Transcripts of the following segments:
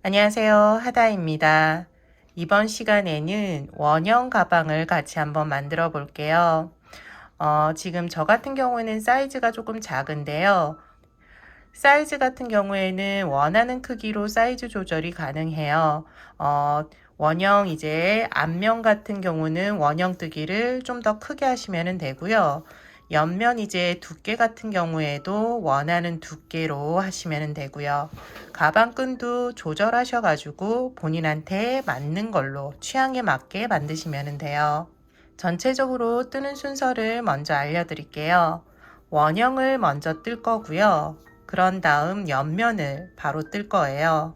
안녕하세요. 하다입니다. 이번 시간에는 원형 가방을 같이 한번 만들어 볼게요. 지금 저 같은 경우에는 사이즈가 조금 작은데요. 사이즈 같은 경우에는 원하는 크기로 사이즈 조절이 가능해요. 어, 원형 이제 앞면 같은 경우는 원형뜨기를 좀 더 크게 하시면 되고요. 옆면 이제 두께 같은 경우에도 원하는 두께로 하시면 되고요. 가방끈도 조절하셔가지고 본인한테 맞는 걸로 취향에 맞게 만드시면 돼요. 전체적으로 뜨는 순서를 먼저 알려드릴게요. 원형을 먼저 뜰 거고요. 그런 다음 옆면을 바로 뜰 거예요.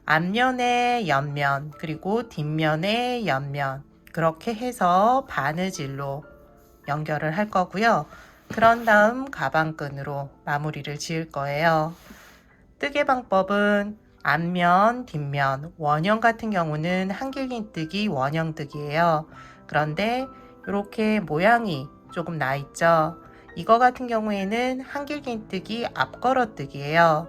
앞면에 옆면, 그리고 뒷면에 옆면, 그렇게 해서 바느질로 연결을 할 거고요. 그런 다음 가방끈으로 마무리를 지을 거예요. 뜨개 방법은 앞면, 뒷면, 원형 같은 경우는 한길긴뜨기, 원형뜨기예요. 그런데 이렇게 모양이 조금 나 있죠. 이거 같은 경우에는 한길긴뜨기, 앞걸어뜨기예요.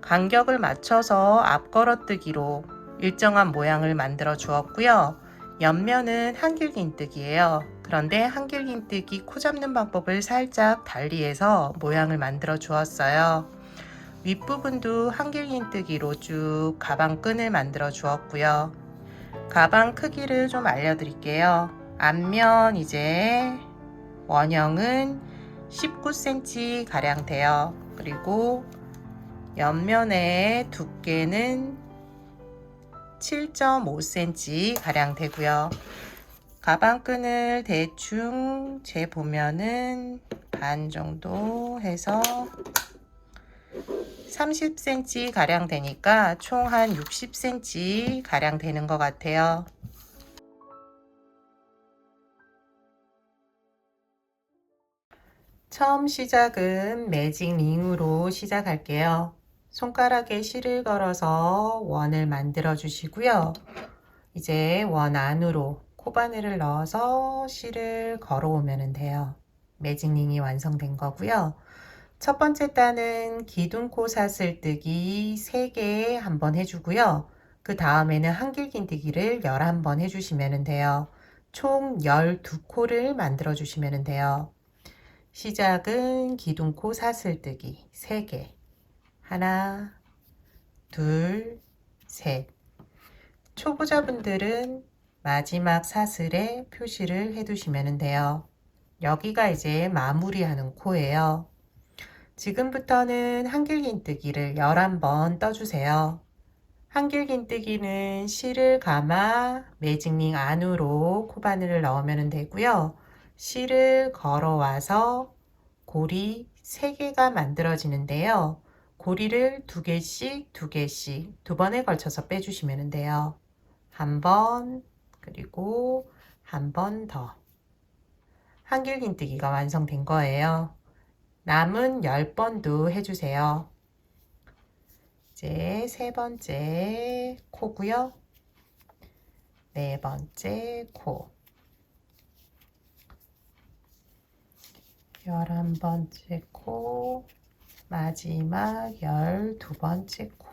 간격을 맞춰서 앞걸어뜨기로 일정한 모양을 만들어 주었고요. 옆면은 한길긴뜨기예요. 그런데 한길긴뜨기 코 잡는 방법을 살짝 달리해서 모양을 만들어 주었어요. 윗부분도 한길긴뜨기로 쭉 가방끈을 만들어 주었고요. 가방 크기를 좀 알려드릴게요. 앞면 이제 원형은 19cm 가량 돼요. 그리고 옆면의 두께는 7.5cm 가량 되고요. 가방끈을 대충 재보면은 반 정도 해서 30cm 가량 되니까 총 한 60cm 가량 되는 것 같아요. 처음 시작은 매직 링으로 시작할게요. 손가락에 실을 걸어서 원을 만들어 주시고요. 이제 원 안으로 코바늘을 넣어서 실을 걸어오면 돼요. 매직 링이 완성된 거고요. 첫 번째 단은 기둥코 사슬뜨기 3개 한번 해주고요. 그 다음에는 한길긴뜨기를 11번 해주시면 돼요. 총 12코를 만들어 주시면 돼요. 시작은 기둥코 사슬뜨기 3개. 하나, 둘, 셋. 초보자분들은 마지막 사슬에 표시를 해두시면 돼요. 여기가 이제 마무리하는 코예요. 지금부터는 한길긴뜨기를 11번 떠주세요. 한길긴뜨기는 실을 감아 매직링 안으로 코바늘을 넣으면 되고요. 실을 걸어와서 고리 3개가 만들어지는데요. 고리를 2개씩 2개씩 2번에 걸쳐서 빼주시면 돼요. 한 번, 그리고 한 번 더. 한길긴뜨기가 완성된 거예요. 남은 10번도 해주세요. 이제 세 번째 코고요. 네 번째 코. 11번째 코. 마지막 12번째 코.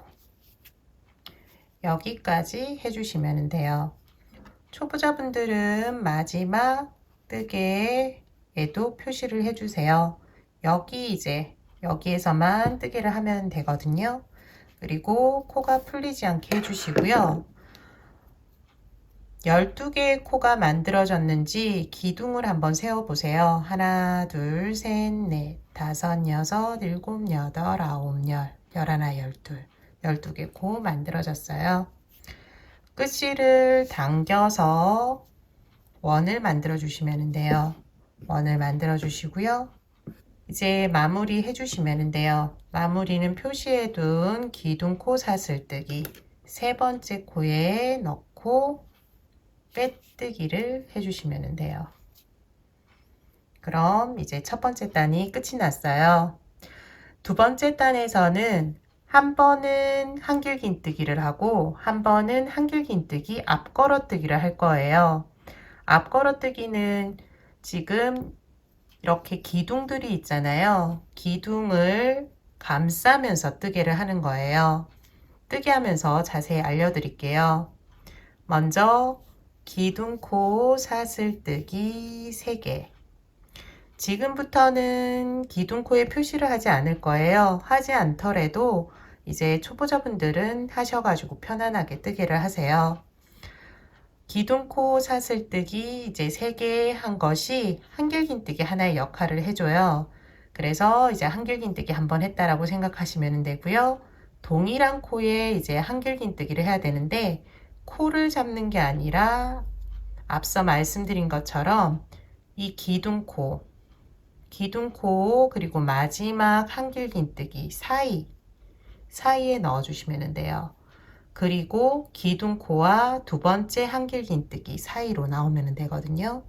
여기까지 해주시면 돼요. 초보자분들은 마지막 뜨개에도 표시를 해주세요. 여기 이제 여기에서만 뜨개를 하면 되거든요. 그리고 코가 풀리지 않게 해주시고요. 12개의 코가 만들어졌는지 기둥을 한번 세워보세요. 하나, 둘, 셋, 넷, 다섯, 여섯, 일곱, 여덟, 아홉, 열, 열하나, 열둘, 12개 코 만들어졌어요. 끝실을 당겨서 원을 만들어 주시면 돼요. 원을 만들어 주시고요. 이제 마무리 해주시면 돼요. 마무리는 표시해 둔 기둥코 사슬뜨기 세 번째 코에 넣고 빼뜨기를 해주시면 돼요. 그럼 이제 첫 번째 단이 끝이 났어요. 두 번째 단에서는 한 번은 한길긴뜨기를 하고 한 번은 한길긴뜨기 앞걸어뜨기를 할 거예요. 앞걸어뜨기는 지금 이렇게 기둥들이 있잖아요. 기둥을 감싸면서 뜨개를 하는 거예요. 뜨게 하면서 자세히 알려드릴게요. 먼저 기둥코 사슬뜨기 3개. 지금부터는 기둥코에 표시를 하지 않을 거예요. 하지 않더라도 이제 초보자분들은 하셔가지고 편안하게 뜨개를 하세요. 기둥코 사슬뜨기 이제 3개 한 것이 한길긴뜨기 하나의 역할을 해줘요. 그래서 이제 한길긴뜨기 한번 했다라고 생각하시면 되고요. 동일한 코에 이제 한길긴뜨기를 해야 되는데 코를 잡는 게 아니라 앞서 말씀드린 것처럼 이 기둥코 그리고 마지막 한길긴뜨기 사이에 넣어주시면 돼요. 그리고 기둥코와 두 번째 한길긴뜨기 사이로 나오면 되거든요.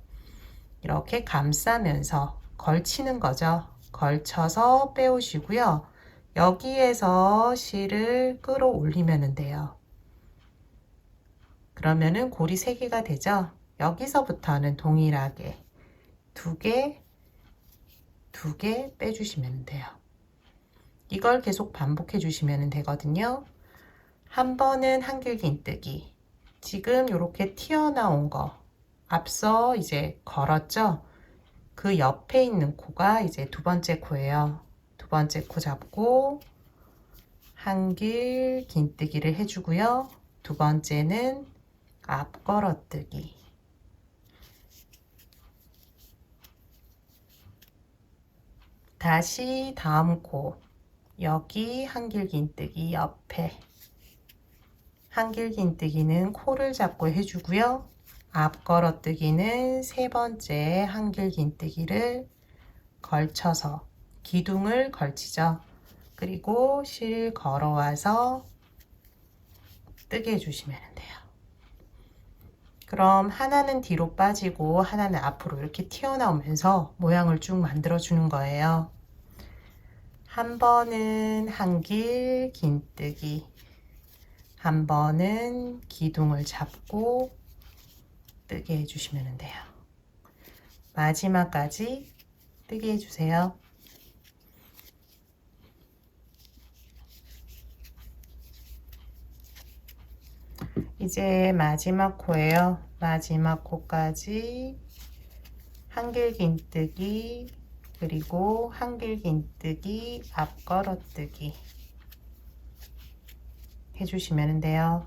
이렇게 감싸면서 걸치는 거죠. 걸쳐서 빼오시고요. 여기에서 실을 끌어올리면 돼요. 그러면은 고리 3개가 되죠. 여기서부터는 동일하게 2개 빼주시면 돼요. 이걸 계속 반복해 주시면 되거든요. 한 번은 한길긴뜨기. 지금 이렇게 튀어나온 거 앞서 이제 걸었죠. 그 옆에 있는 코가 이제 두 번째 코예요. 두 번째 코 잡고 한길긴뜨기를 해주고요. 두 번째는 앞걸어뜨기. 다시 다음 코 여기 한길긴뜨기 옆에 한길긴뜨기는 코를 잡고 해주고요. 앞걸어뜨기는 3번째 한길긴뜨기를 걸쳐서 기둥을 걸치죠. 그리고 실 걸어와서 뜨게 해주시면 돼요. 그럼 하나는 뒤로 빠지고 하나는 앞으로 이렇게 튀어나오면서 모양을 쭉 만들어 주는 거예요. 한 번은 한길긴뜨기, 한 번은 기둥을 잡고 뜨게 해주시면 돼요. 마지막까지 뜨게 해주세요. 이제 마지막 코예요. 마지막 코까지 한길긴뜨기 그리고 한길긴뜨기 앞걸어뜨기 해주시면 돼요.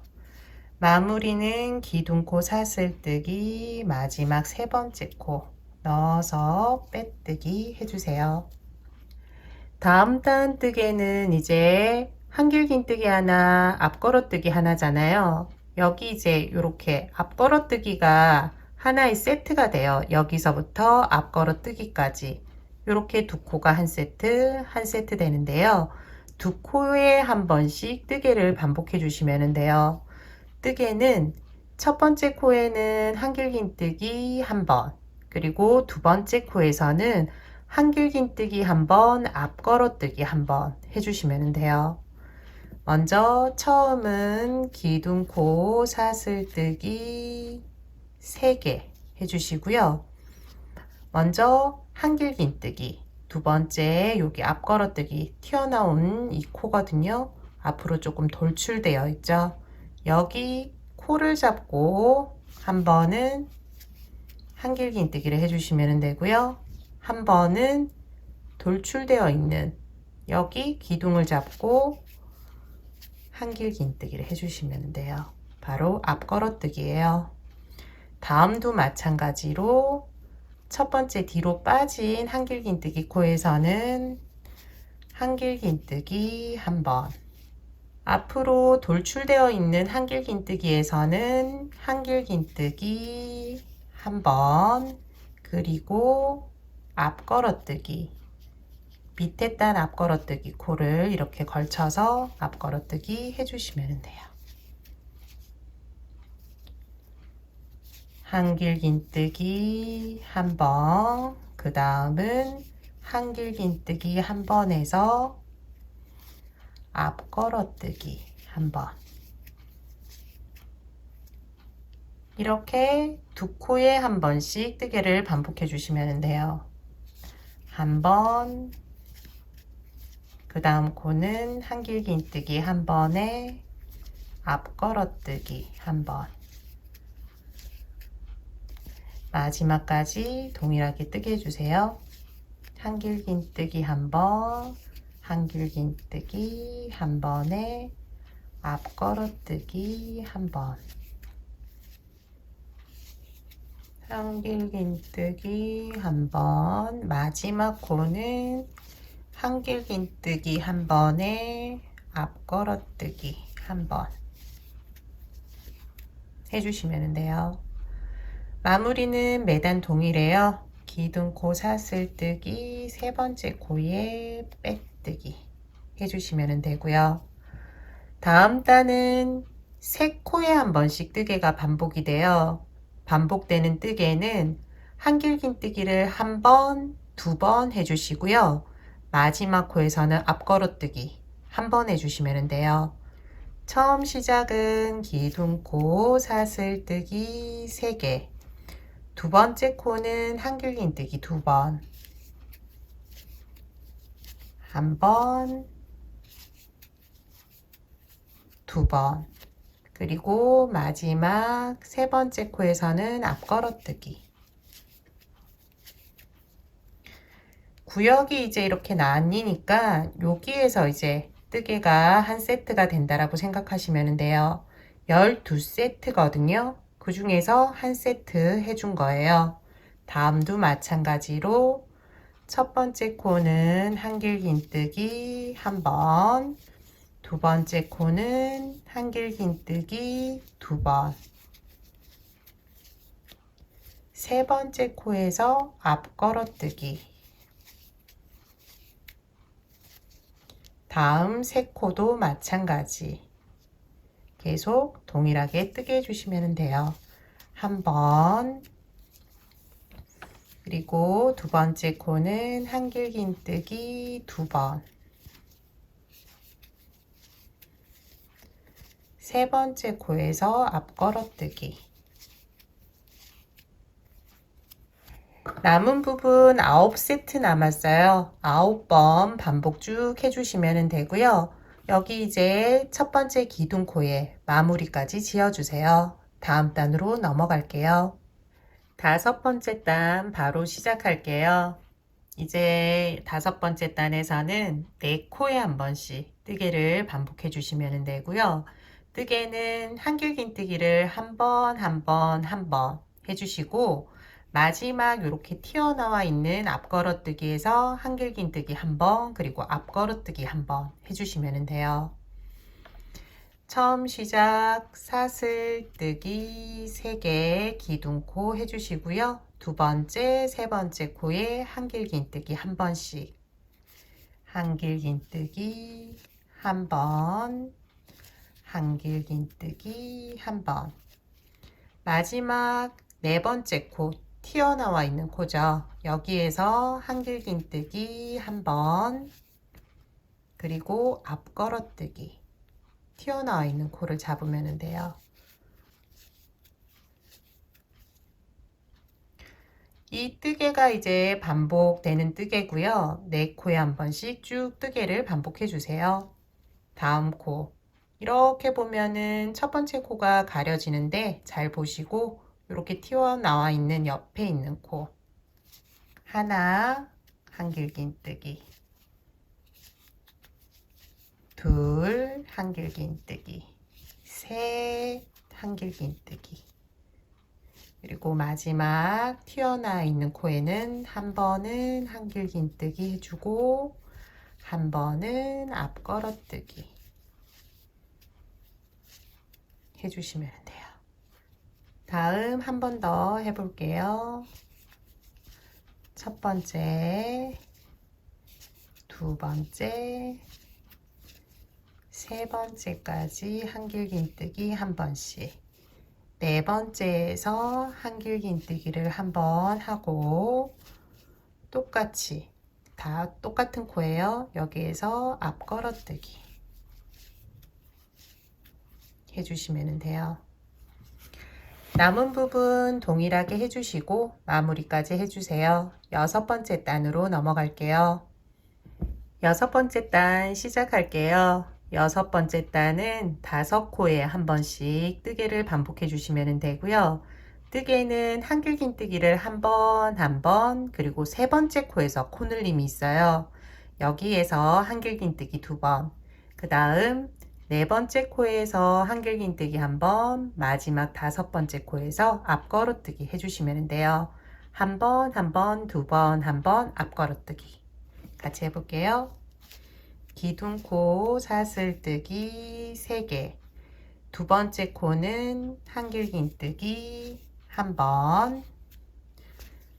마무리는 기둥코 사슬뜨기 마지막 3번째 코 넣어서 빼뜨기 해주세요. 다음 단 뜨개는 이제 한길긴뜨기 하나 앞걸어뜨기 하나잖아요. 여기 이제 이렇게 앞걸어뜨기가 하나의 세트가 돼요. 여기서부터 앞걸어뜨기까지 이렇게 두 코가 한 세트 되는데요. 두 코에 한 번씩 뜨개를 반복해 주시면 돼요. 뜨개는 첫 번째 코에는 한길긴뜨기 한 번, 그리고 두 번째 코에서는 한길긴뜨기 한 번, 앞걸어뜨기 한 번 해주시면 돼요. 먼저 처음은 기둥코 사슬뜨기 3개 해주시고요. 먼저 한길긴뜨기, 두 번째 여기 앞걸어뜨기 튀어나온 이 코거든요. 앞으로 조금 돌출되어 있죠. 여기 코를 잡고 한 번은 한길긴뜨기를 해주시면 되고요. 한 번은 돌출되어 있는 여기 기둥을 잡고 한길긴뜨기를 해주시면 돼요. 바로 앞걸어뜨기예요. 다음도 마찬가지로 첫 번째 뒤로 빠진 한길긴뜨기 코에서는 한길긴뜨기 한 번, 앞으로 돌출되어 있는 한길긴뜨기에서는 한길긴뜨기 한 번, 그리고 앞걸어뜨기, 밑에 단 앞걸어뜨기 코를 이렇게 걸쳐서 앞걸어뜨기 해주시면 돼요. 한길긴뜨기 한 번, 그 다음은 한길긴뜨기 한 번에서 앞걸어뜨기 한 번. 이렇게 두 코에 한 번씩 뜨개를 반복해 주시면 돼요. 한 번, 그 다음 코는 한길긴뜨기 한 번에 앞걸어뜨기 한 번. 마지막까지 동일하게 뜨게 해주세요. 한길긴뜨기 한 번, 한길긴뜨기 한 번에 앞걸어뜨기 한 번, 한길긴뜨기 한 번, 마지막 코는 한길긴뜨기 한 번에 앞걸어뜨기 한 번 해주시면 돼요. 마무리는 매단 동일해요. 기둥코 사슬뜨기, 세 번째 코에 백뜨기 해주시면 되고요. 다음 단은 세 코에 한 번씩 뜨개가 반복이 돼요. 반복되는 뜨개는 한길긴뜨기를 한 번, 두 번 해주시고요. 마지막 코에서는 앞걸어뜨기 한 번 해주시면 돼요. 처음 시작은 기둥코 사슬뜨기 3개, 두 번째 코는 한길긴뜨기 2번, 한 번, 두 번, 그리고 마지막 세 번째 코에서는 앞걸어뜨기. 구역이 이제 이렇게 나뉘니까 여기에서 이제 뜨개가 한 세트가 된다라고 생각하시면 돼요. 12세트거든요. 그 중에서 한 세트 해준 거예요. 다음도 마찬가지로 첫 번째 코는 한길긴뜨기 한 번, 두 번째 코는 한길긴뜨기 두 번, 세 번째 코에서 앞걸어뜨기, 다음 세 코도 마찬가지 계속 동일하게 뜨게 해주시면 돼요. 한 번, 그리고 두 번째 코는 한길긴뜨기 두 번, 세 번째 코에서 앞걸어뜨기. 남은 부분 9세트 남았어요. 9번 반복 쭉 해주시면 되고요. 여기 이제 첫 번째 기둥코에 마무리까지 지어주세요. 다음 단으로 넘어갈게요. 다섯 번째 단 바로 시작할게요. 이제 다섯 번째 단에서는 4코에 한 번씩 뜨개를 반복해 주시면 되고요. 뜨개는 한길긴뜨기를 한 번, 한 번, 한 번 해주시고 마지막 이렇게 튀어나와 있는 앞걸어뜨기에서 한길긴뜨기 한 번, 그리고 앞걸어뜨기 한 번 해주시면 돼요. 처음 시작 사슬뜨기 3개 기둥코 해주시고요. 두 번째, 세 번째 코에 한길긴뜨기 한 번씩, 한길긴뜨기 한 번, 한길긴뜨기 한 번, 마지막 네 번째 코 튀어나와 있는 코죠. 여기에서 한길긴뜨기 한 번, 그리고 앞걸어뜨기 튀어나와 있는 코를 잡으면 돼요. 이 뜨개가 이제 반복되는 뜨개고요. 네 코에 한 번씩 쭉 뜨개를 반복해 주세요. 다음 코 이렇게 보면은 첫 번째 코가 가려지는데 잘 보시고 이렇게 튀어나와 있는 옆에 있는 코 하나, 한길긴뜨기, 둘, 한길긴뜨기, 셋, 한길긴뜨기, 그리고 마지막 튀어나와 있는 코에는 한 번은 한길긴뜨기 해주고 한 번은 앞걸어뜨기 해주시면 돼요. 다음 한 번 더 해볼게요. 첫 번째, 두 번째, 세 번째까지 한길긴뜨기 한 번씩, 네 번째에서 한길긴뜨기를 한 번 하고 똑같이 다 똑같은 코예요. 여기에서 앞걸어뜨기 해주시면 돼요. 남은 부분 동일하게 해주시고 마무리까지 해주세요. 여섯 번째 단으로 넘어갈게요. 여섯 번째 단 시작할게요. 여섯 번째 단은 5코에 한 번씩 뜨개를 반복해 주시면 되고요. 뜨개는 한길긴뜨기를 한 번, 그리고 세 번째 코에서 코늘림이 있어요. 여기에서 한길긴뜨기 2번, 그 다음 네 번째 코에서 한길긴뜨기 한 번, 마지막 5번째 코에서 앞걸어뜨기 해주시면 돼요. 한 번, 한 번, 2번, 한 번, 앞걸어뜨기. 같이 해볼게요. 기둥코 사슬뜨기 3개, 두 번째 코는 한길긴뜨기 한 번,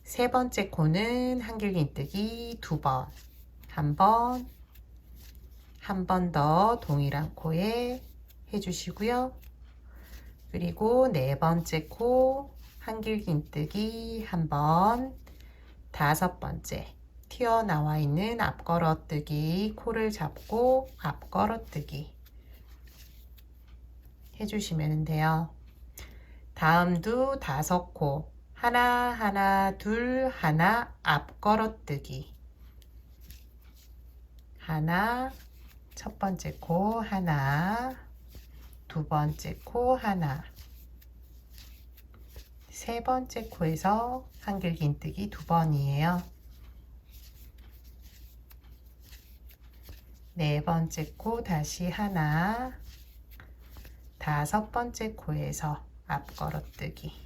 세 번째 코는 한길긴뜨기 2번, 한 번, 한 번 더 동일한 코에 해주시고요. 그리고 네 번째 코 한길긴뜨기 한 번, 5번째 튀어나와 있는 앞걸어뜨기 코를 잡고 앞걸어뜨기 해주시면 돼요. 다음도 5코 하나 하나 둘 하나 앞걸어뜨기 하나, 첫 번째 코 하나, 두 번째 코 하나, 세 번째 코에서 한길긴뜨기 2번이에요. 네 번째 코 다시 하나, 5번째 코에서 앞걸어뜨기.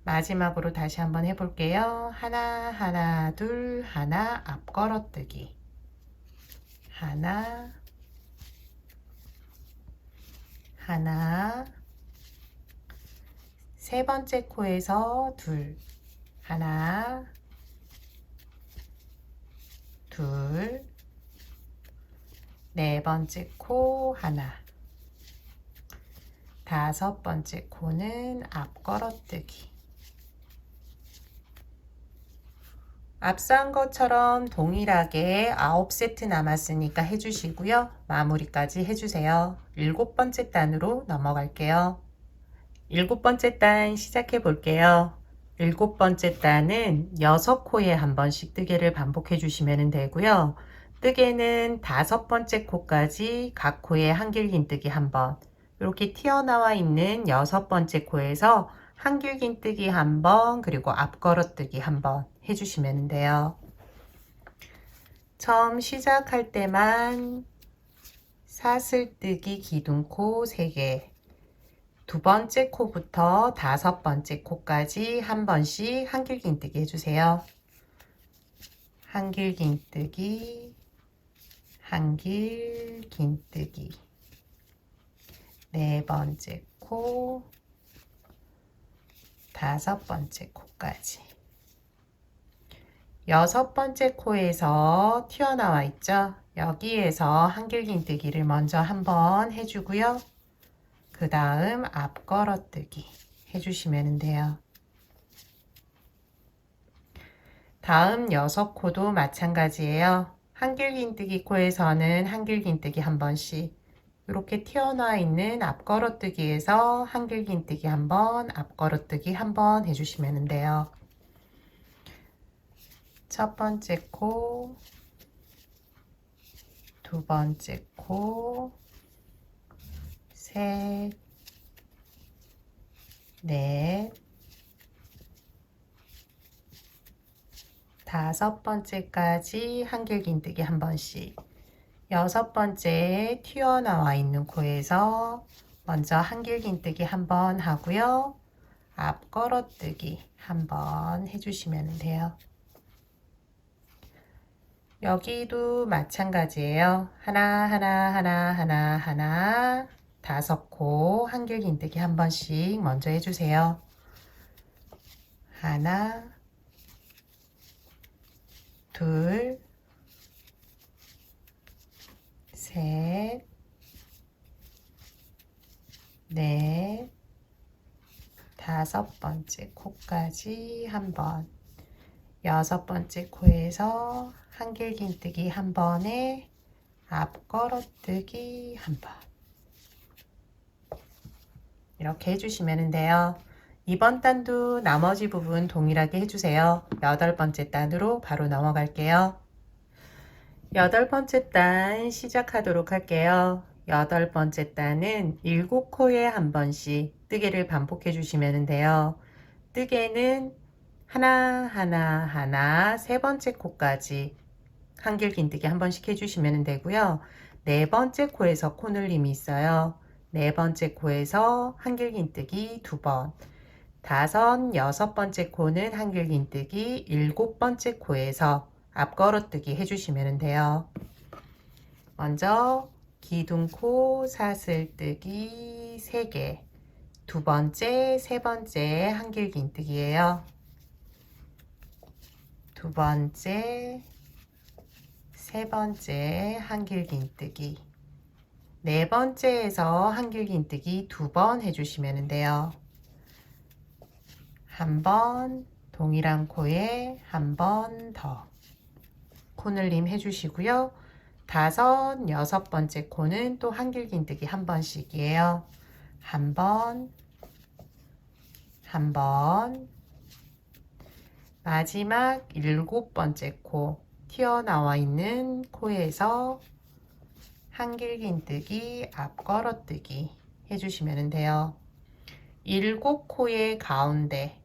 마지막으로 다시 한번 해볼게요. 하나, 하나, 둘, 하나, 앞걸어뜨기. 하나, 하나, 세 번째 코에서 둘, 하나, 둘, 네 번째 코 하나, 5번째 코는 앞걸어뜨기. 앞서 한 것처럼 동일하게 9세트 남았으니까 해주시고요. 마무리까지 해주세요. 7번째 단으로 넘어갈게요. 7번째 단 시작해 볼게요. 7번째 단은 6코에 한 번씩 뜨개를 반복해 주시면 되고요. 뜨개는 5번째 코까지 각 코에 한길긴뜨기 한 번, 이렇게 튀어나와 있는 6번째 코에서 한길긴뜨기 한 번, 그리고 앞걸어뜨기 한 번 해주시면 돼요. 처음 시작할 때만 사슬뜨기 기둥코 3개, 두 번째 코부터 5번째 코까지 한 번씩 한길긴뜨기 해주세요. 한길긴뜨기, 한길긴뜨기, 네 번째 코, 5번째 코까지. 6번째 코에서 튀어나와 있죠? 여기에서 한길긴뜨기를 먼저 한번 해주고요. 그 다음 앞걸어뜨기 해주시면 돼요. 다음 6코도 마찬가지예요. 한길긴뜨기 코에서는 한길긴뜨기 한 번씩, 이렇게 튀어나와 있는 앞걸어뜨기에서 한길긴뜨기 한 번, 앞걸어뜨기 한 번 해주시면 돼요. 첫 번째 코, 두 번째 코, 셋, 넷, 5번째까지 한길긴뜨기 한 번씩. 6번째 튀어나와 있는 코에서 먼저 한길긴뜨기 한 번 하고요. 앞걸어뜨기 한 번 해주시면 돼요. 여기도 마찬가지예요. 하나, 5코 한길긴뜨기 한 번씩 먼저 해주세요. 하나, 둘, 셋, 넷, 5번째 코까지 한 번, 6번째 코에서 한길긴뜨기 한 번에 앞걸어뜨기 한 번. 이렇게 해주시면 돼요. 이번 단도 나머지 부분 동일하게 해주세요. 8번째 단으로 바로 넘어갈게요. 여덟 번째 단 시작하도록 할게요. 여덟 번째 단은 7코에 한 번씩 뜨개를 반복해 주시면 돼요. 뜨개는 하나 하나 하나 세 번째 코까지 한길 긴뜨기 한 번씩 해주시면 되고요. 네 번째 코에서 코늘림이 있어요. 네 번째 코에서 한길 긴뜨기 두 번, 다섯, 여섯 번째 코는 한길 긴뜨기, 일곱 번째 코에서 앞걸어뜨기 해주시면 돼요. 먼저 기둥코 사슬뜨기 3개, 두 번째, 세 번째 한길 긴뜨기예요. 두 번째, 세 번째 한길 긴뜨기, 네 번째에서 한길 긴뜨기 두 번 해주시면 돼요. 한 번, 동일한 코에 한 번 더 코늘림 해주시고요. 다섯, 여섯 번째 코는 또 한길 긴뜨기 한 번씩이에요. 한 번, 한 번, 마지막 일곱 번째 코 튀어나와 있는 코에서 한길 긴뜨기, 앞걸어뜨기 해주시면 돼요. 일곱 코의 가운데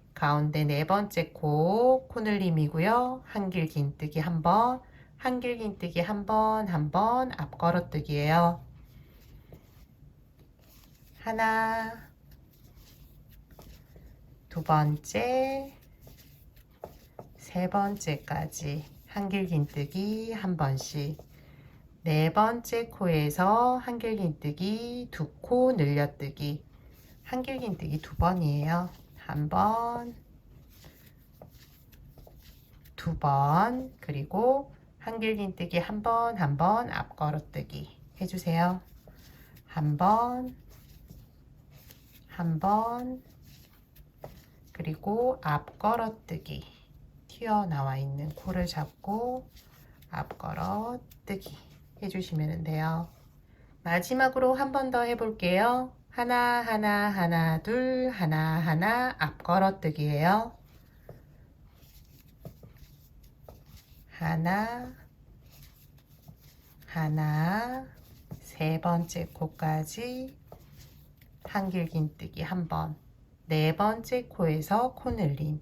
네 번째 코 코늘림이고요. 한길 긴뜨기 한 번, 한길 긴뜨기 한 번, 앞걸어뜨기예요. 하나, 두 번째, 세 번째까지 한길 긴뜨기 한 번씩, 네 번째 코에서 한길 긴뜨기 두 코 늘려뜨기, 한길 긴뜨기 두 번이에요. 한 번, 두 번, 그리고 한길 긴뜨기 한 번, 앞걸어뜨기 해주세요. 한 번, 한 번, 그리고 앞걸어뜨기 튀어나와 있는 코를 잡고 앞걸어뜨기 해주시면 돼요. 마지막으로 한 번 더 해볼게요. 하나 하나 하나 둘 하나 하나 앞걸어뜨기예요. 하나 하나 세 번째 코까지 한길 긴뜨기 한 번, 네 번째 코에서 코늘림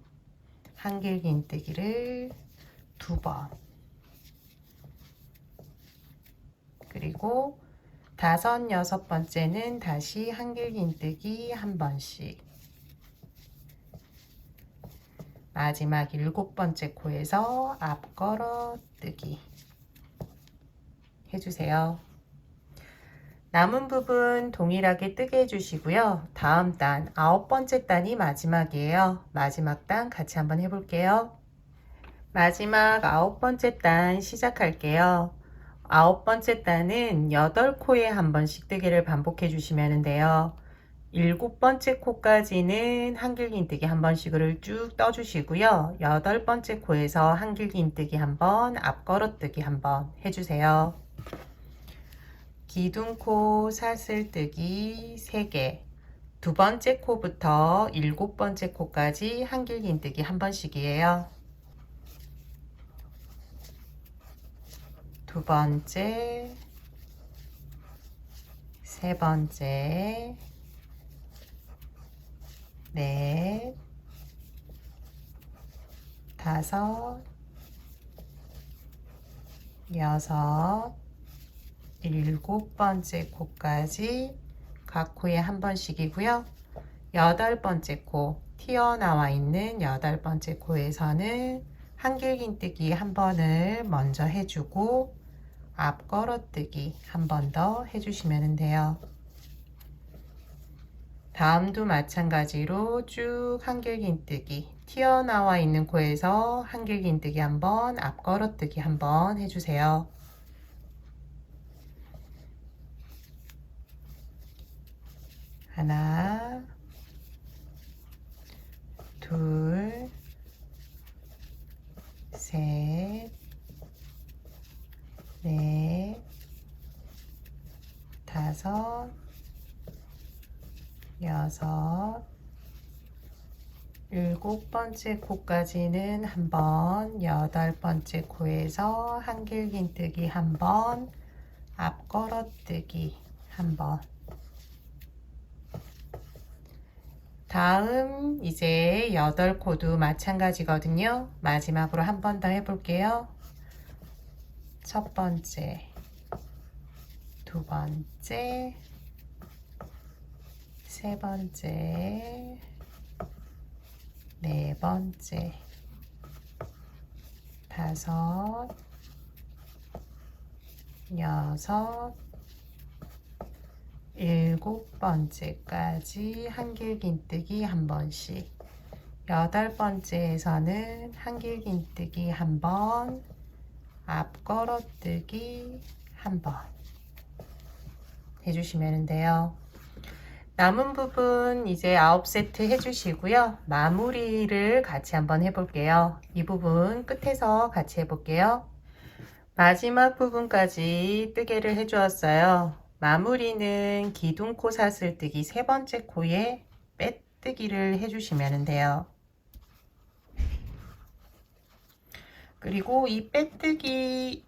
한길 긴뜨기를 두 번, 그리고 다섯, 여섯 번째는 다시 한길 긴뜨기 한 번씩, 마지막 일곱 번째 코에서 앞걸어뜨기 해주세요. 남은 부분 동일하게 뜨게 해주시고요. 다음 단, 아홉 번째 단이 마지막이에요. 마지막 단 같이 한번 해볼게요. 마지막 아홉 번째 단 시작할게요. 아홉 번째 단은 8코에 한 번씩 뜨기를 반복해 주시면 돼요. 일곱 번째 코까지는 한길 긴뜨기 한 번씩을 쭉 떠주시고요. 여덟 번째 코에서 한길 긴뜨기 한 번, 앞걸어뜨기 한 번 해주세요. 기둥코 사슬뜨기 3개, 두 번째 코부터 일곱 번째 코까지 한길 긴뜨기 한 번씩이에요. 두 번째, 세 번째, 넷, 다섯, 여섯, 일곱 번째 코까지 각 코에 한 번씩이고요. 여덟 번째 코 튀어나와 있는 여덟 번째 코에서는 한길 긴뜨기 한 번을 먼저 해주고 앞걸어뜨기 한 번 더 해주시면 돼요. 다음도 마찬가지로 쭉 한길 긴뜨기 튀어나와 있는 코에서 한길 긴뜨기 한 번, 앞걸어뜨기 한 번 해주세요. 하나, 둘, 셋, 넷, 다섯, 여섯, 7번째 코까지는 한 번, 8번째 코에서 한길긴뜨기 한 번, 앞걸어뜨기 한 번. 다음 이제 8코도 마찬가지거든요. 마지막으로 한 번 더 해볼게요. 첫 번째, 두 번째, 세 번째, 네 번째, 다섯, 여섯, 7번째까지 한길긴뜨기 한 번씩, 8번째에서는 한길긴뜨기 한 번, 앞걸어뜨기 한 번 해주시면 돼요. 남은 부분 이제 9세트 해주시고요. 마무리를 같이 한번 해볼게요. 이 부분 끝에서 같이 해볼게요. 마지막 부분까지 뜨개를 해주었어요. 마무리는 기둥코 사슬뜨기 세 번째 코에 빼뜨기를 해주시면 돼요. 그리고 이 빼뜨기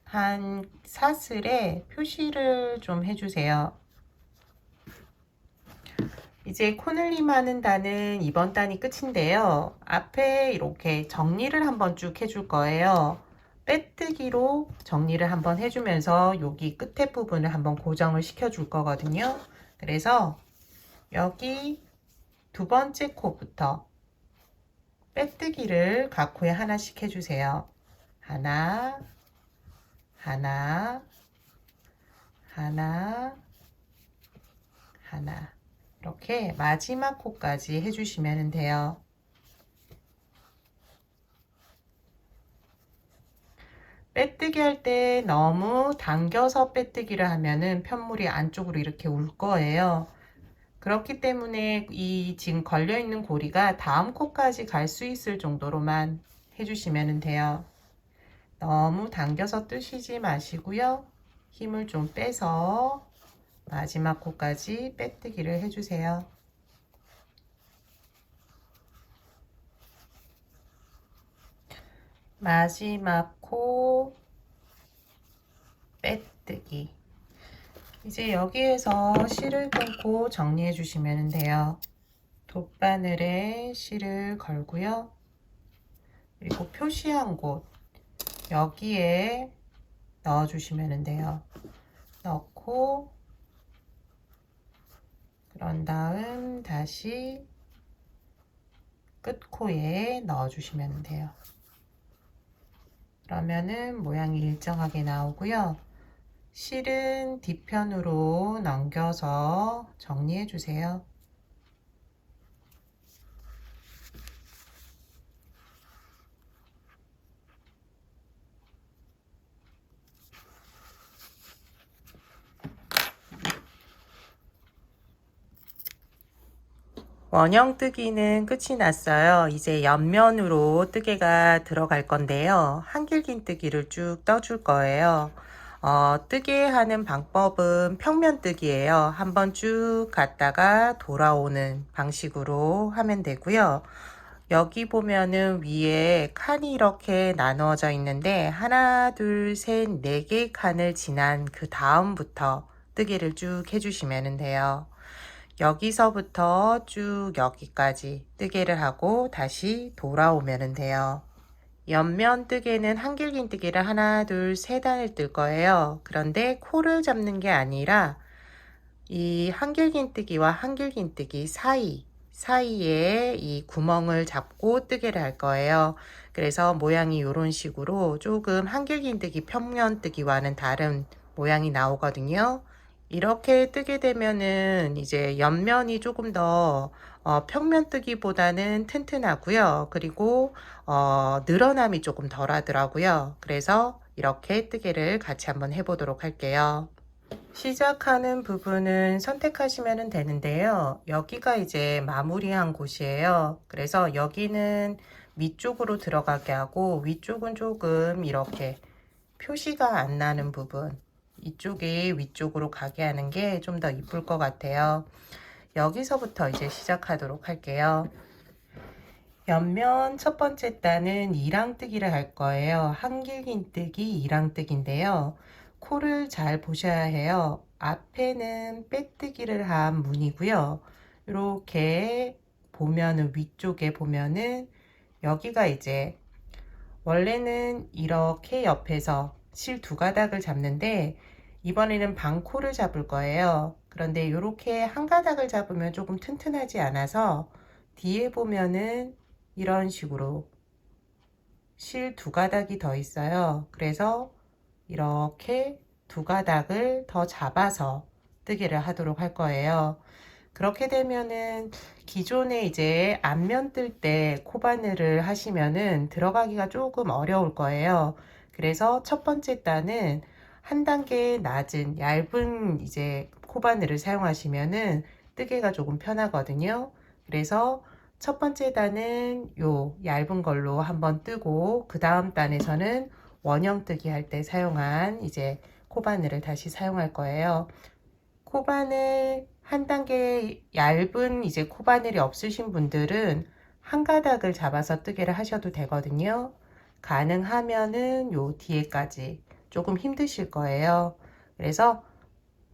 한 사슬에 표시를 좀 해주세요. 이제 코늘림 하는 단은 이번 단이 끝인데요. 앞에 이렇게 정리를 한번 쭉 해줄 거예요. 빼뜨기로 정리를 한번 해주면서 여기 끝에 부분을 한번 고정을 시켜 줄 거거든요. 그래서 여기 두 번째 코부터 빼뜨기를 각 코에 하나씩 해주세요. 하나, 하나, 하나, 하나. 이렇게 마지막 코까지 해주시면 돼요. 빼뜨기 할 때 너무 당겨서 빼뜨기를 하면은 편물이 안쪽으로 이렇게 올 거예요. 그렇기 때문에 이 지금 걸려 있는 고리가 다음 코까지 갈 수 있을 정도로만 해주시면 돼요. 너무 당겨서 뜨시지 마시고요. 힘을 좀 빼서 마지막 코까지 빼뜨기를 해주세요. 마지막 코 빼뜨기. 이제 여기에서 실을 끊고 정리해 주시면 돼요. 돗바늘에 실을 걸고요. 그리고 표시한 곳 여기에 넣어 주시면 돼요. 넣고 그런 다음 다시 끝코에 넣어 주시면 돼요. 그러면은 모양이 일정하게 나오고요. 실은 뒤편으로 넘겨서 정리해 주세요. 원형 뜨기는 끝이 났어요. 이제 옆면으로 뜨개가 들어갈 건데요. 한길긴뜨기를 쭉 떠줄 거예요. 뜨개 하는 방법은 평면 뜨기예요. 한번 쭉 갔다가 돌아오는 방식으로 하면 되고요. 여기 보면은 위에 칸이 이렇게 나누어져 있는데 하나, 둘, 셋, 네 개 칸을 지난 그 다음부터 뜨개를 쭉 해주시면 돼요. 여기서부터 쭉 여기까지 뜨개를 하고 다시 돌아오면 돼요. 옆면 뜨개는 한길긴 뜨개를 하나, 둘, 세 단을 뜰 거예요. 그런데 코를 잡는 게 아니라 이 한길긴 뜨기와 한길긴 뜨기 사이에 이 구멍을 잡고 뜨개를 할 거예요. 그래서 모양이 이런 식으로 조금 한길긴 뜨기 평면 뜨기와는 다른 모양이 나오거든요. 이렇게 뜨게 되면은 이제 옆면이 조금 더 평면 뜨기보다는 튼튼하고요. 그리고 늘어남이 조금 덜 하더라고요. 그래서 이렇게 뜨개를 같이 한번 해보도록 할게요. 시작하는 부분은 선택하시면 되는데요. 여기가 이제 마무리한 곳이에요. 그래서 여기는 위쪽으로 들어가게 하고 위쪽은 조금 이렇게 표시가 안 나는 부분 이쪽이 위쪽으로 가게 하는 게 좀 더 이쁠 것 같아요. 여기서부터 이제 시작하도록 할게요. 옆면 첫 번째 단은 이랑뜨기를 할 거예요. 한길긴뜨기 이랑뜨기인데요. 코를 잘 보셔야 해요. 앞에는 빼뜨기를 한 문이고요. 이렇게 보면은 위쪽에 보면은 여기가 이제 원래는 이렇게 옆에서 실 두 가닥을 잡는데 이번에는 반코를 잡을 거예요. 그런데 이렇게 한 가닥을 잡으면 조금 튼튼하지 않아서 뒤에 보면은 이런 식으로 실 두 가닥이 더 있어요. 그래서 이렇게 두 가닥을 더 잡아서 뜨개를 하도록 할 거예요. 그렇게 되면은 기존에 이제 앞면 뜰 때 코바늘을 하시면은 들어가기가 조금 어려울 거예요. 그래서 첫 번째 단은 한 단계 낮은 얇은 이제 코바늘을 사용하시면은 뜨개가 조금 편하거든요. 그래서 첫 번째 단은 요 얇은 걸로 한번 뜨고 그 다음 단에서는 원형 뜨기 할 때 사용한 이제 코바늘을 다시 사용할 거예요. 코바늘 한 단계 얇은 이제 코바늘이 없으신 분들은 한 가닥을 잡아서 뜨개를 하셔도 되거든요. 가능하면은 요 뒤에까지 조금 힘드실 거예요. 그래서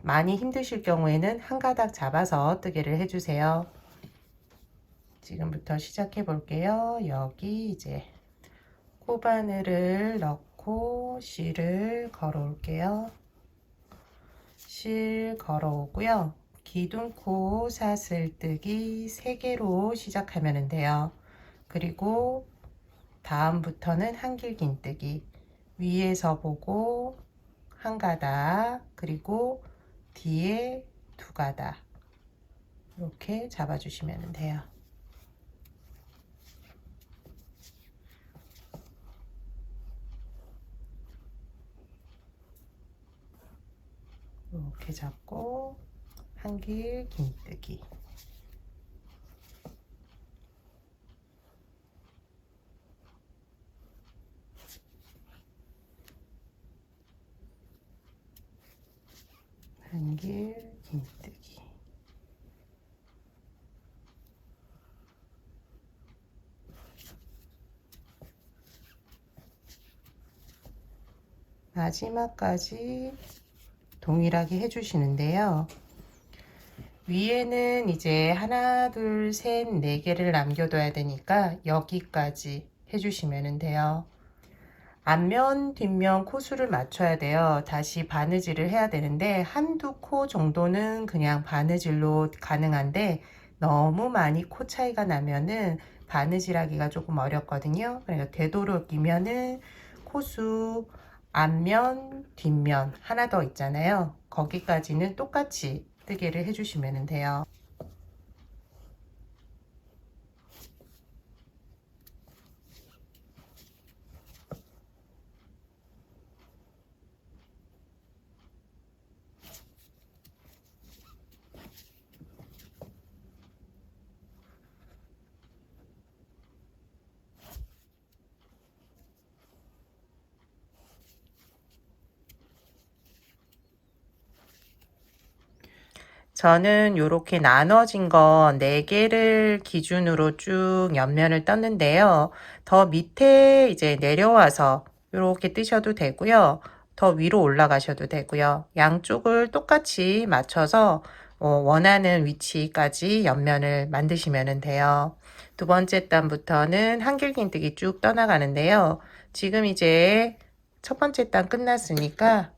많이 힘드실 경우에는 한 가닥 잡아서 뜨개를 해주세요. 지금부터 시작해 볼게요. 여기 이제 코바늘을 넣고 실을 걸어 올게요. 실 걸어 오고요. 기둥코 사슬뜨기 3개로 시작하면 돼요. 그리고 다음부터는 한길긴뜨기 위에서 보고 한 가닥 그리고 뒤에 두 가닥 이렇게 잡아주시면 돼요. 이렇게 잡고 한길긴뜨기 한길긴뜨기 마지막까지 동일하게 해주시는데요. 위에는 이제 하나, 둘, 셋, 네 개를 남겨둬야 되니까 여기까지 해주시면 돼요. 앞면, 뒷면 코수를 맞춰야 돼요. 다시 바느질을 해야 되는데 한두 코 정도는 그냥 바느질로 가능한데 너무 많이 코 차이가 나면은 바느질하기가 조금 어렵거든요. 그러니까 되도록이면은 코수 앞면, 뒷면 하나 더 있잖아요. 거기까지는 똑같이 뜨개를 해주시면 돼요. 저는 이렇게 나눠진 거 4개를 기준으로 쭉 옆면을 떴는데요. 더 밑에 이제 내려와서 이렇게 뜨셔도 되고요. 더 위로 올라가셔도 되고요. 양쪽을 똑같이 맞춰서 원하는 위치까지 옆면을 만드시면 돼요. 두 번째 단부터는 한길긴뜨기 쭉 떠나가는데요. 지금 이제 첫 번째 단 끝났으니까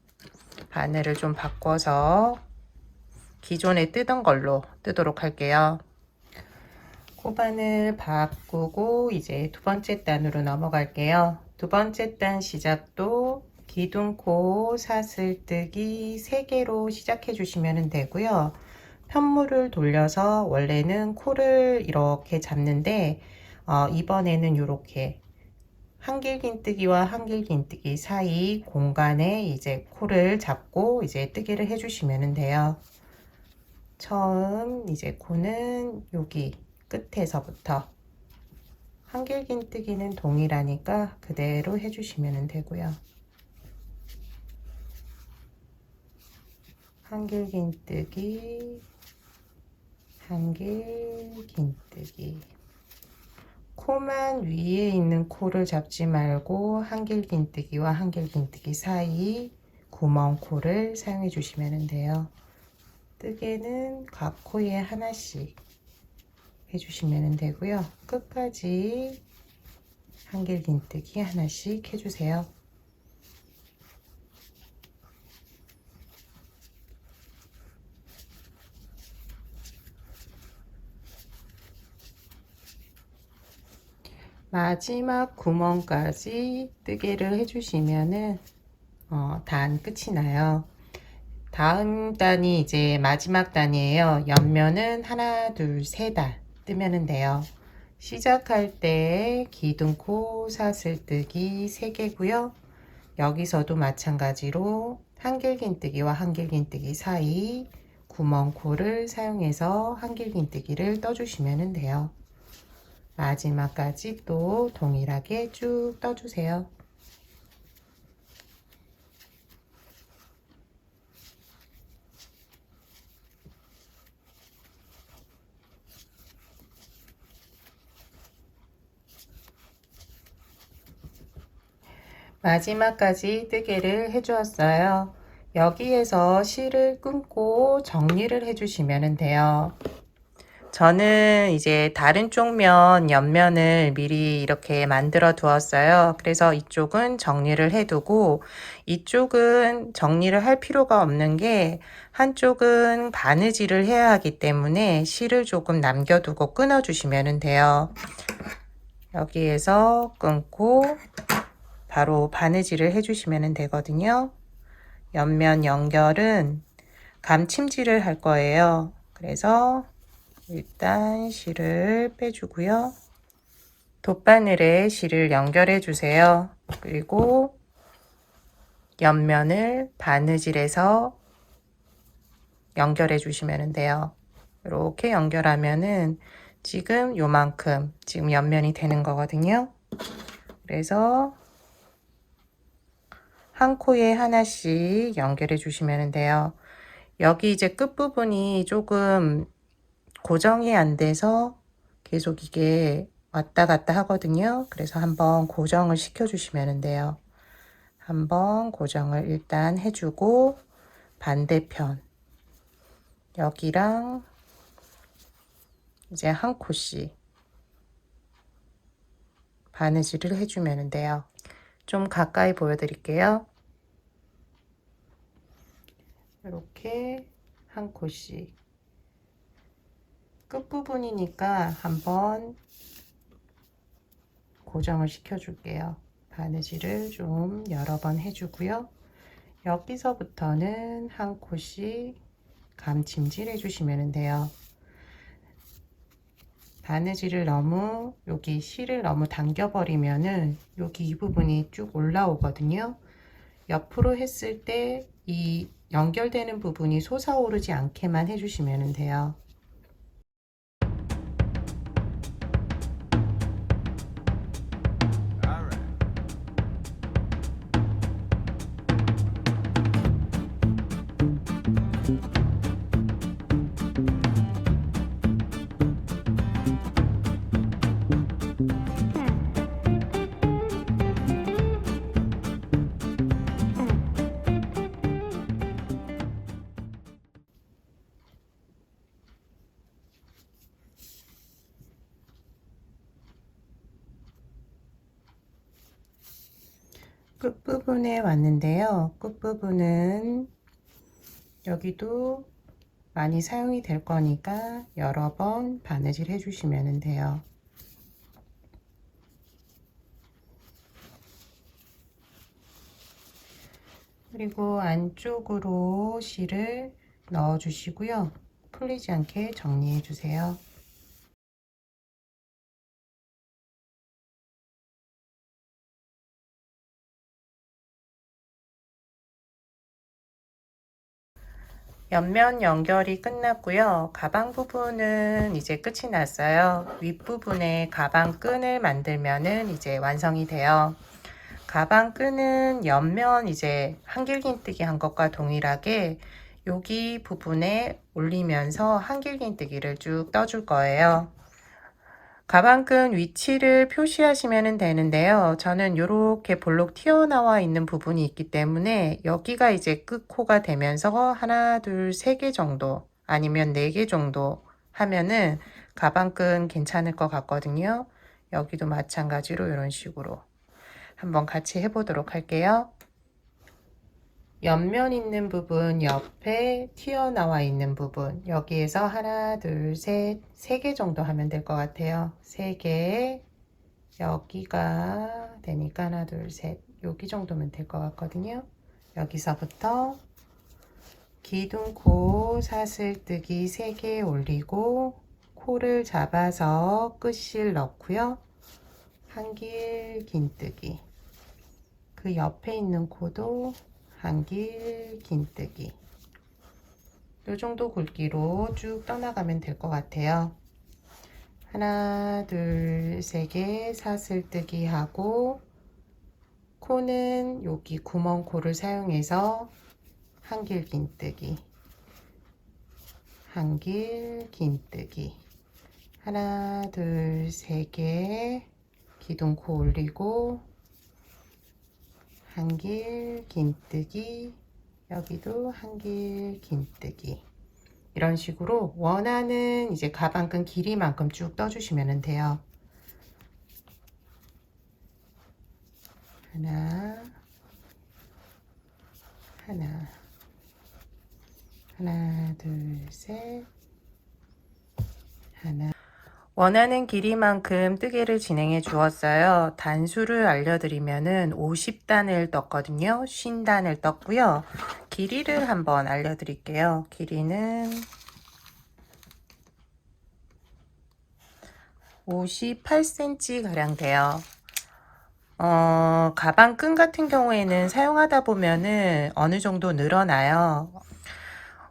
바늘을 좀 바꿔서 기존에 뜨던 걸로 뜨도록 할게요. 코바늘 바꾸고 이제 두 번째 단으로 넘어갈게요. 두 번째 단 시작도 기둥코 사슬뜨기 3개로 시작해 주시면 되고요. 편물을 돌려서 원래는 코를 이렇게 잡는데 이번에는 이렇게 한길긴뜨기와 한길긴뜨기 사이 공간에 이제 코를 잡고 이제 뜨개를 해주시면 돼요. 처음 이제 코는 여기 끝에서부터 한길긴뜨기는 동일하니까 그대로 해주시면 되고요. 한길긴뜨기 한길긴뜨기 코만 위에 있는 코를 잡지 말고 한길긴뜨기와 한길긴뜨기 사이 구멍코를 사용해 주시면 돼요. 뜨개는 각 코에 하나씩 해주시면 되고요. 끝까지 한길긴뜨기 하나씩 해주세요. 마지막 구멍까지 뜨개를 해주시면은 단 끝이 나요. 다음 단이 이제 마지막 단이에요. 옆면은 하나, 둘, 세 단 뜨면 돼요. 시작할 때 기둥코 사슬뜨기 3개고요. 여기서도 마찬가지로 한길긴뜨기와 한길긴뜨기 사이 구멍코를 사용해서 한길긴뜨기를 떠주시면 돼요. 마지막까지 또 동일하게 쭉 떠주세요. 마지막까지 뜨개를 해주었어요. 여기에서 실을 끊고 정리를 해주시면 돼요. 저는 이제 다른 쪽면 옆면을 미리 이렇게 만들어 두었어요. 그래서 이쪽은 정리를 해두고 이쪽은 정리를 할 필요가 없는 게 한쪽은 바느질을 해야 하기 때문에 실을 조금 남겨두고 끊어 주시면 돼요. 여기에서 끊고 바로 바느질을 해주시면 되거든요. 옆면 연결은 감침질을 할 거예요. 그래서 일단 실을 빼주고요. 돗바늘에 실을 연결해 주세요. 그리고 옆면을 바느질해서 연결해 주시면 돼요. 이렇게 연결하면은 지금 요만큼 지금 옆면이 되는 거거든요. 그래서 한 코에 하나씩 연결해 주시면 돼요. 여기 이제 끝부분이 조금 고정이 안 돼서 계속 이게 왔다 갔다 하거든요. 그래서 한번 고정을 시켜 주시면 돼요. 한번 고정을 일단 해주고 반대편 여기랑 이제 한 코씩 바느질을 해주면 돼요. 좀 가까이 보여드릴게요. 이렇게 한 코씩 끝부분이니까 한번 고정을 시켜 줄게요. 바느질을 좀 여러 번 해주고요. 여기서부터는 한 코씩 감침질 해주시면 돼요. 바느질을 너무 여기 실을 너무 당겨버리면은 여기 이 부분이 쭉 올라오거든요. 옆으로 했을 때 이 연결되는 부분이 솟아오르지 않게만 해주시면 돼요. 끝부분에 왔는데요. 끝부분은 여기도 많이 사용이 될 거니까 여러 번 바느질 해주시면 돼요. 그리고 안쪽으로 실을 넣어 주시고요. 풀리지 않게 정리해 주세요. 옆면 연결이 끝났고요. 가방 부분은 이제 끝이 났어요. 윗부분에 가방 끈을 만들면은 이제 완성이 돼요. 가방 끈은 옆면 이제 한길긴뜨기 한 것과 동일하게 여기 부분에 올리면서 한길긴뜨기를 쭉 떠줄 거예요. 가방끈 위치를 표시하시면 되는데요. 저는 이렇게 볼록 튀어나와 있는 부분이 있기 때문에 여기가 이제 끝코가 되면서 하나, 둘, 세 개 정도 아니면 네 개 정도 하면은 가방끈 괜찮을 것 같거든요. 여기도 마찬가지로 이런 식으로 한번 같이 해보도록 할게요. 옆면 있는 부분, 옆에 튀어나와 있는 부분, 여기에서 하나, 둘, 셋, 세 개 정도 하면 될 것 같아요. 세 개, 여기가 되니까 하나, 둘, 셋, 여기 정도면 될 것 같거든요. 여기서부터 기둥코 사슬뜨기 3개 올리고 코를 잡아서 끝실 넣고요. 한길 긴뜨기, 그 옆에 있는 코도 한길 긴뜨기, 이 정도 굵기로 쭉 떠나가면 될 것 같아요. 하나, 둘, 세 개 사슬뜨기 하고 코는 여기 구멍 코를 사용해서 한길 긴뜨기, 한길 긴뜨기, 하나, 둘, 세 개 기둥코 올리고 한길 긴뜨기, 여기도 한길 긴뜨기, 이런 식으로 원하는 이제 가방끈 길이만큼 쭉 떠주시면 돼요. 하나, 하나, 하나, 둘, 셋, 하나. 원하는 길이만큼 뜨개를 진행해 주었어요. 단수를 알려드리면은 50단을 떴거든요. 50단을 떴고요. 길이를 한번 알려드릴게요. 길이는 58cm 가량 돼요. 가방 끈 같은 경우에는 사용하다 보면은 어느 정도 늘어나요.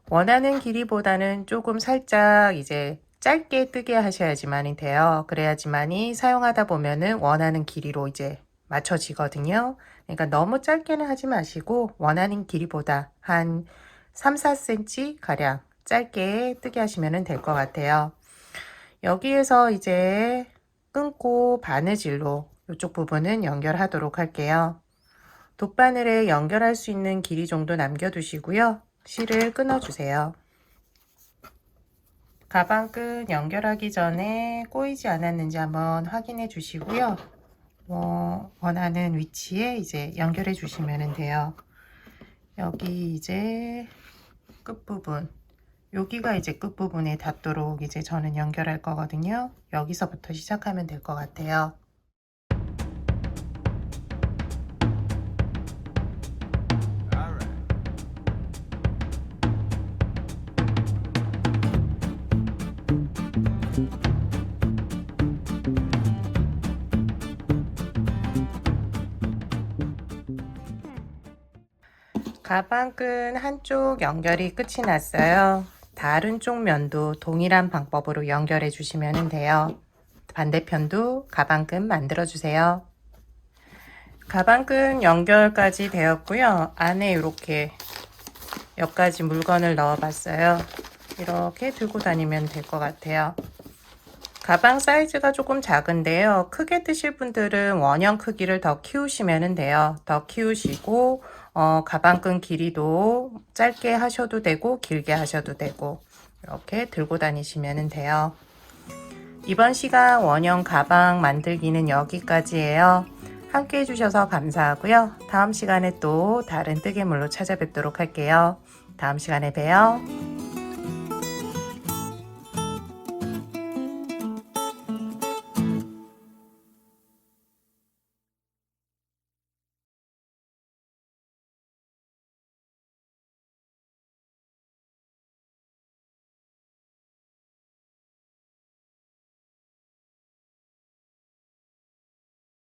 원하는 길이보다는 조금 살짝 이제 짧게 뜨게 하셔야지만이 돼요. 그래야지만이 사용하다 보면은 원하는 길이로 이제 맞춰지거든요. 그러니까 너무 짧게는 하지 마시고 원하는 길이보다 한 3, 4cm 가량 짧게 뜨게 하시면 될 것 같아요. 여기에서 이제 끊고 바느질로 이쪽 부분은 연결하도록 할게요. 돗바늘에 연결할 수 있는 길이 정도 남겨두시고요. 실을 끊어주세요. 가방끈 연결하기 전에 꼬이지 않았는지 한번 확인해 주시고요. 원하는 위치에 이제 연결해 주시면 돼요. 여기 이제 끝부분, 여기가 이제 끝부분에 닿도록 이제 저는 연결할 거거든요. 여기서부터 시작하면 될 것 같아요. 가방끈 한쪽 연결이 끝이 났어요. 다른 쪽 면도 동일한 방법으로 연결해 주시면 돼요. 반대편도 가방끈 만들어 주세요. 가방끈 연결까지 되었고요. 안에 이렇게 몇 가지 물건을 넣어 봤어요. 이렇게 들고 다니면 될 것 같아요. 가방 사이즈가 조금 작은데요. 크게 뜨실 분들은 원형 크기를 더 키우시면 돼요. 더 키우시고 가방끈 길이도 짧게 하셔도 되고 길게 하셔도 되고 이렇게 들고 다니시면 돼요. 이번 시간 원형 가방 만들기는 여기까지예요. 함께 해주셔서 감사하고요. 다음 시간에 또 다른 뜨개물로 찾아뵙도록 할게요. 다음 시간에 봬요.